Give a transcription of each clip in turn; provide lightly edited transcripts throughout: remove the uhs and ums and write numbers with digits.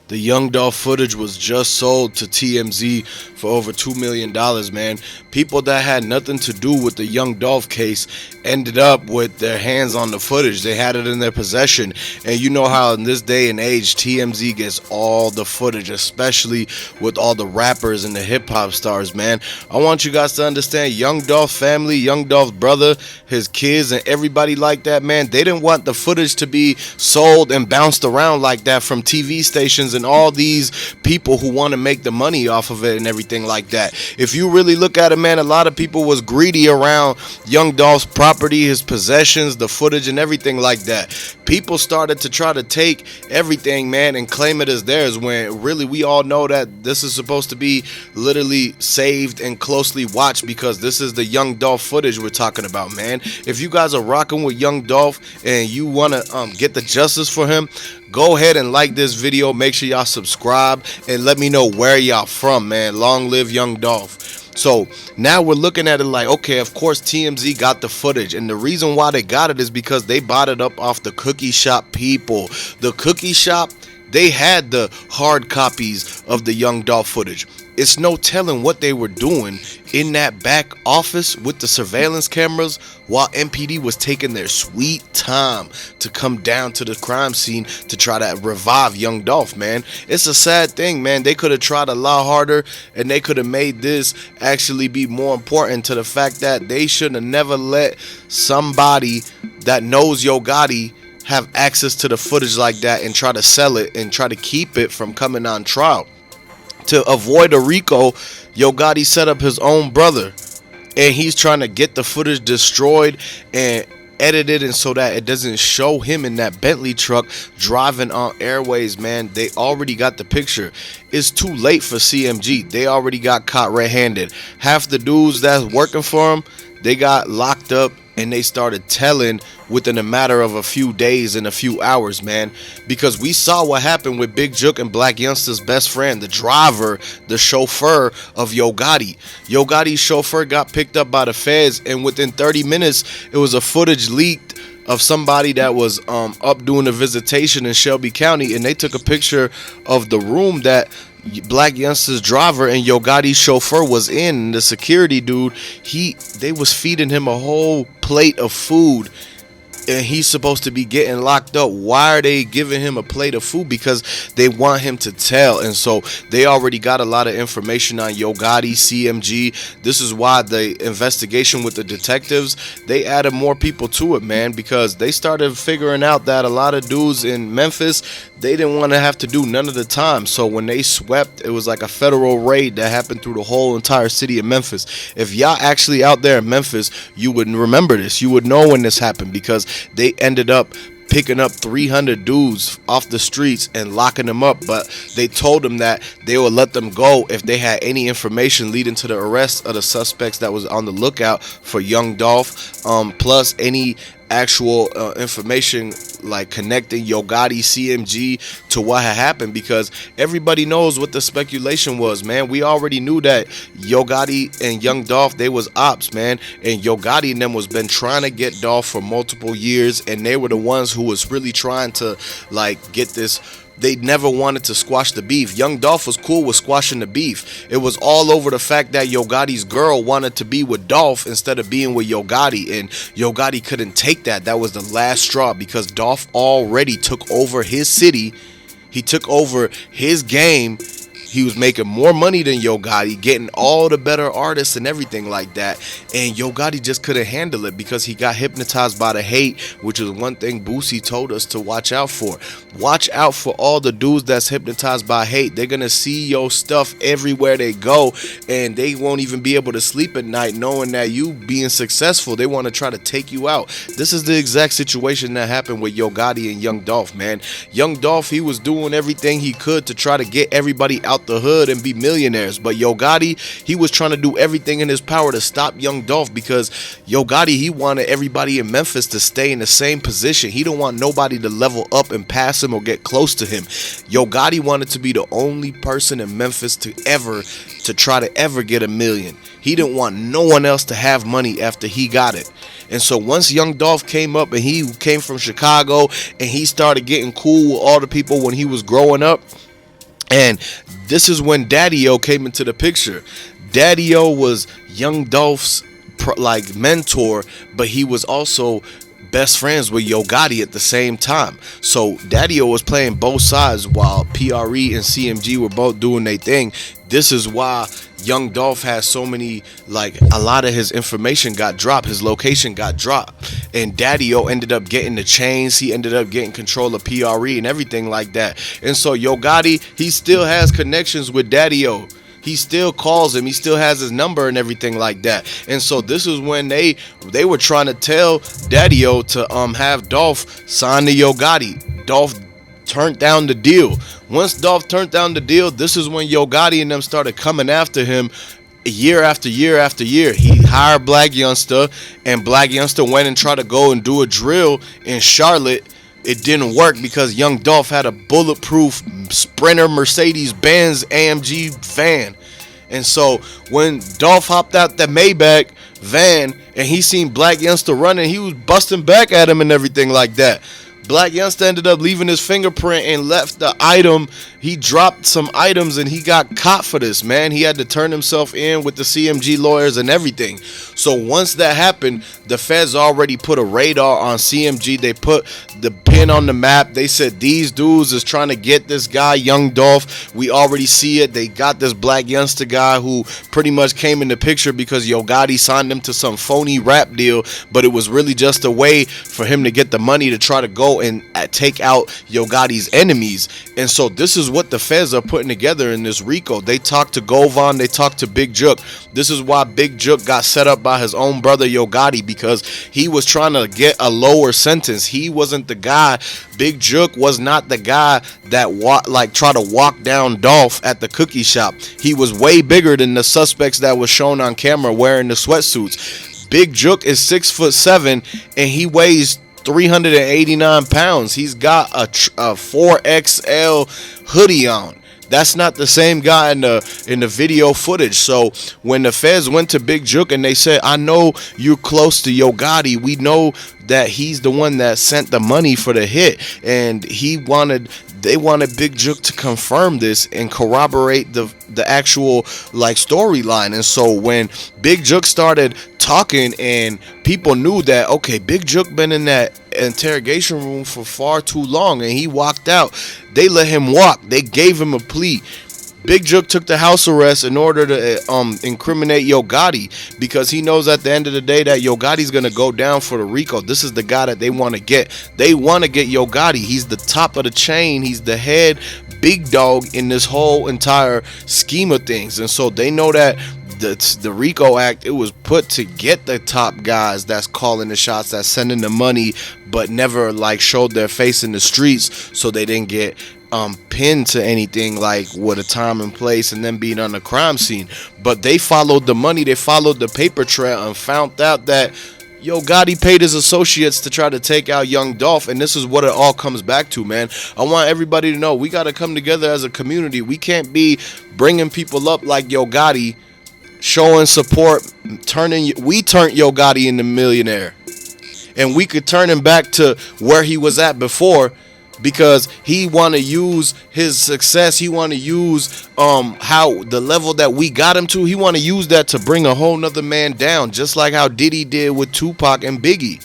The Young Dolph footage was just sold to TMZ for over $2 million, man. People that had nothing to do with the Young Dolph case ended up with their hands on the footage. They had it in their possession. And you know how in this day and age, TMZ gets all the footage, especially with all the rappers and the hip-hop stars, man. I want you guys to understand, Young Dolph family, Young Dolph's brother, his kids, and everybody like that, man, they didn't want the footage to be sold and bounced around like that from TV stations and all these people who want to make the money off of it and everything like that. If you really look at it, man, a lot of people was greedy around Young Dolph's property, his possessions, the footage and everything like that. People started to try to take everything, man, and claim it as theirs, when really we all know that this is supposed to be literally saved and closely watched, because this is the Young Dolph footage we're talking about, man. If you guys are rocking with Young Dolph and you want to get the justice for him, go ahead and like this video. Make sure y'all subscribe and let me know where y'all from, man. Long live Young Dolph. So now we're looking at it like, okay, of course TMZ got the footage, and the reason why they got it is because they bought it up off the cookie shop people. The cookie shop, they had the hard copies of the Young Dolph footage. It's no telling what they were doing in that back office with the surveillance cameras while MPD was taking their sweet time to come down to the crime scene to try to revive Young Dolph, man. It's a sad thing, man. They could have tried a lot harder, and they could have made this actually be more important to the fact that they should have never let somebody that knows Yo Gotti have access to the footage like that and try to sell it and try to keep it from coming on trial. To avoid a RICO, Yo Gotti set up his own brother, and he's trying to get the footage destroyed and edited, and so that it doesn't show him in that Bentley truck driving on airways, man. They already got the picture. It's too late for CMG. They already got caught red-handed. Half the dudes that's working for him, they got locked up, and they started telling within a matter of a few days and a few hours, man. Because we saw what happened with Big Jook and Black Youngster's best friend, the driver, the chauffeur of Yo Gotti. Yo Gotti's chauffeur got picked up by the feds, and within 30 minutes, it was a footage leaked of somebody that was up doing a visitation in Shelby County, and they took a picture of the room that Black Youngster's driver and Yo Gotti's chauffeur was in. And the security dude, they was feeding him a whole plate of food, and he's supposed to be getting locked up. Why are they giving him a plate of food? Because they want him to tell. And so they already got a lot of information on Yo Gotti, CMG. This is why the investigation with the detectives, they added more people to it, man, because they started figuring out that a lot of dudes in Memphis, they didn't want to have to do none of the time. So when they swept, it was like a federal raid that happened through the whole entire city of Memphis. If y'all actually out there in Memphis, you would remember this. You would know when this happened, because they ended up picking up 300 dudes off the streets and locking them up, but they told them that they would let them go if they had any information leading to the arrest of the suspects that was on the lookout for Young Dolph, plus any actual information like connecting Yo Gotti, CMG to what had happened, because everybody knows what the speculation was, man. We already knew that Yo Gotti and Young Dolph, they was ops, man, and Yo Gotti and them was been trying to get Dolph for multiple years, and they were the ones who was really trying to like get this. They never wanted to squash the beef. Young Dolph was cool with squashing the beef. It was all over the fact that Yo Gotti's girl wanted to be with Dolph instead of being with Yo Gotti, and Yo Gotti couldn't take that. That was the last straw, because Dolph already took over his city. He took over his game. He was making more money than Yo Gotti, getting all the better artists and everything like that. And Yo Gotti just couldn't handle it because he got hypnotized by the hate, which is one thing Boosie told us to watch out for. Watch out for all the dudes that's hypnotized by hate. They're going to see your stuff everywhere they go, and they won't even be able to sleep at night knowing that you being successful. They want to try to take you out. This is the exact situation that happened with Yo Gotti and Young Dolph, man. Young Dolph, he was doing everything he could to try to get everybody out the hood and be millionaires, but Yo Gotti, he was trying to do everything in his power to stop Young Dolph, because Yo Gotti, he wanted everybody in Memphis to stay in the same position. He don't want nobody to level up and pass him or get close to him. Yo Gotti wanted to be the only person in Memphis to try to ever get $1 million. He didn't want no one else to have money after he got it. And so once Young Dolph came up, and he came from Chicago, and he started getting cool with all the people when he was growing up, And this is when Daddy-O came into the picture. Daddy-O was Young Dolph's like mentor, but he was also best friends with Yo Gotti at the same time. So Daddy-O was playing both sides while PRE and CMG were both doing their thing. This is why Young Dolph has so many, like, a lot of his information got dropped, his location got dropped, and Daddy-O ended up getting the chains, he ended up getting control of PRE and everything like that. And so Yo Gotti, he still has connections with Daddy-O. He still calls him, he still has his number and everything like that. And so this is when they were trying to tell Daddy-O to have Dolph sign the Yo Gotti. Dolph turned down the deal. Once Dolph turned down the deal, this is when Yo Gotti and them started coming after him year after year after year. He hired Black Youngster, and Black Youngster went and tried to go and do a drill in Charlotte. It didn't work because Young Dolph had a bulletproof Sprinter Mercedes-Benz AMG van. And so when Dolph hopped out that Maybach van and he seen Black Youngster running, he was busting back at him and everything like that. Black Youngster ended up leaving his fingerprint and left the item. He dropped some items and he got caught for this, man. He had to turn himself in with the CMG lawyers and everything. So once that happened, the feds already put a radar on CMG. They put the pin on the map. They said these dudes is trying to get this guy, Young Dolph. We already see it. They got this Black Youngster guy who pretty much came in the picture because Yo Gotti signed him to some phony rap deal, but it was really just a way for him to get the money to try to go and take out Yo Gotti's enemies. And so this is what the feds are putting together in this RICO. They talked to Govan, they talked to Big Jook. This is why Big Jook got set up by his own brother Yo Gotti, because he was trying to get a lower sentence. He wasn't the guy. Big Jook was not the guy that try to walk down Dolph at the cookie shop. He was way bigger than the suspects that was shown on camera wearing the sweatsuits. Big Jook is 6'7" and he weighs 389 pounds. He's got a 4XL hoodie on. That's not the same guy in the video footage. So when the feds went to Big Jook and they said, I know you're close to Yo Gotti, we know that he's the one that sent the money for the hit, and they wanted Big Jook to confirm this and corroborate the actual like storyline. And so when Big Jook started talking and people knew that, okay, Big Jook been in that interrogation room for far too long and he walked out, they let him walk. They gave him a plea. Big Jook took the house arrest in order to incriminate Yo Gotti, because he knows at the end of the day that Yo Gotti's gonna go down for the RICO. This is the guy that they want to get. They want to get Yo Gotti. He's the top of the chain. He's the head big dog in this whole entire scheme of things. And so they know that the RICO Act, it was put to get the top guys that's calling the shots, that's sending the money, but never like showed their face in the streets, so they didn't get pinned to anything like with a time and place and then being on the crime scene. But they followed the money, they followed the paper trail and found out that Yo Gotti paid his associates to try to take out Young Dolph. And this is what it all comes back to, man. I want everybody to know we got to come together as a community. We can't be bringing people up like Yo Gotti, showing support, we turned Yo Gotti into millionaire, and we could turn him back to where he was at before, because he want to use his success, he want to use how the level that we got him to, he want to use that to bring a whole nother man down, just like how Diddy did with Tupac and Biggie.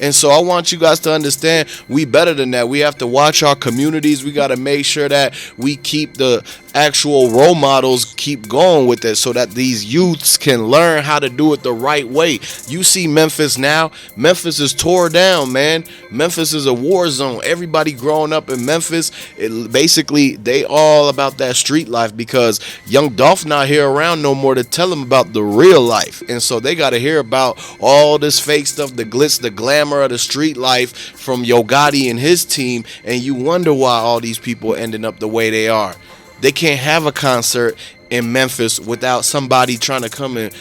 And so I want you guys to understand, we better than that. We have to watch our communities. We got to make sure that we keep the actual role models, keep going with it, so that these youths can learn how to do it the right way. You see Memphis now. Memphis is tore down, man. Memphis is a war zone. Everybody growing up in Memphis, basically they all about that street life, because Young Dolph not here around no more to tell them about the real life. And so they got to hear about all this fake stuff, the glitz, the glamour of the street life from Yo Gotti and his team. And you wonder why all these people ending up the way they are. They can't have a concert in Memphis without somebody trying to come and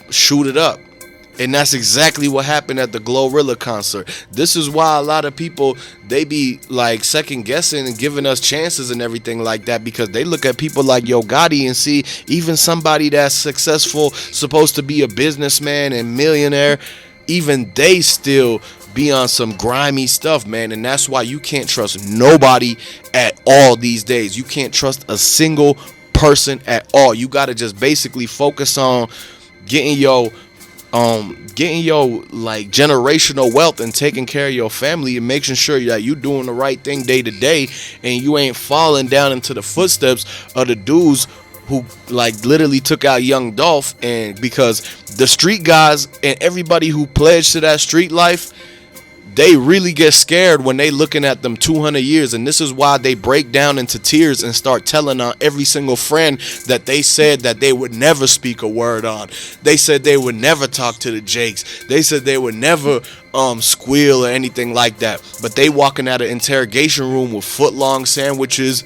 shoot it up. And that's exactly what happened at the Glorilla concert. This is why a lot of people, they be like second guessing and giving us chances and everything like that, because they look at people like Yo Gotti and see even somebody that's successful, supposed to be a businessman and millionaire, even they still be on some grimy stuff, man. And that's why you can't trust nobody at all these days. You can't trust a single person at all. You got to just basically focus on getting your like generational wealth and taking care of your family and making sure that you doing the right thing day to day, and you ain't falling down into the footsteps of the dudes who like literally took out Young Dolph. And because the street guys and everybody who pledged to that street life, they really get scared when they looking at them 200 years. And this is why they break down into tears and start telling on every single friend that they said that they would never speak a word on. They said they would never talk to the Jakes. They said they would never squeal or anything like that. But they walking out of interrogation room with foot-long sandwiches,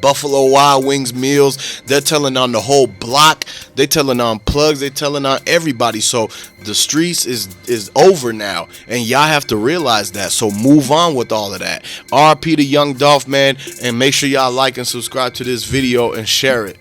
Buffalo Wild Wings meals. They're telling on the whole block. They telling on plugs. They telling on everybody. So the streets is over now, and y'all have to realize that. So move on with all of that. RP to Young Dolph, man, and make sure y'all like and subscribe to this video and share it.